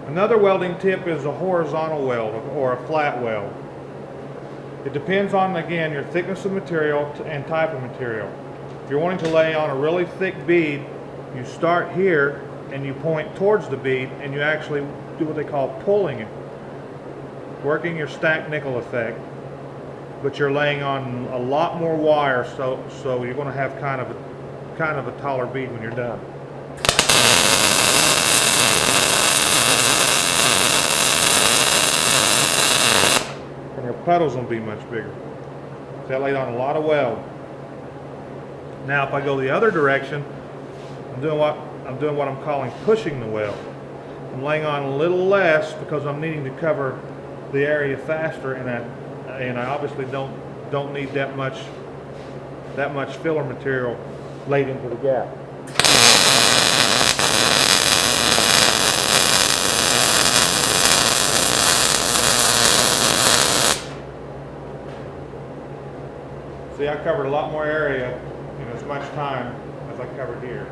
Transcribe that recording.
Another welding tip is a horizontal weld or a flat weld. It depends on, again, your thickness of material and type of material. If you're wanting to lay on a really thick bead, you start here and you point towards the bead and you actually do what they call pulling it, working your stacked nickel effect, but you're laying on a lot more wire, so you're going to have kind of a taller bead when you're done. And your puddles will be much bigger. So I laid on a lot of weld. Now if I go the other direction, I'm doing what I'm calling pushing the weld. I'm laying on a little less because I'm needing to cover the area faster, and I obviously don't need that much filler material laid into the gap. See, I covered a lot more area in as much time as I covered here.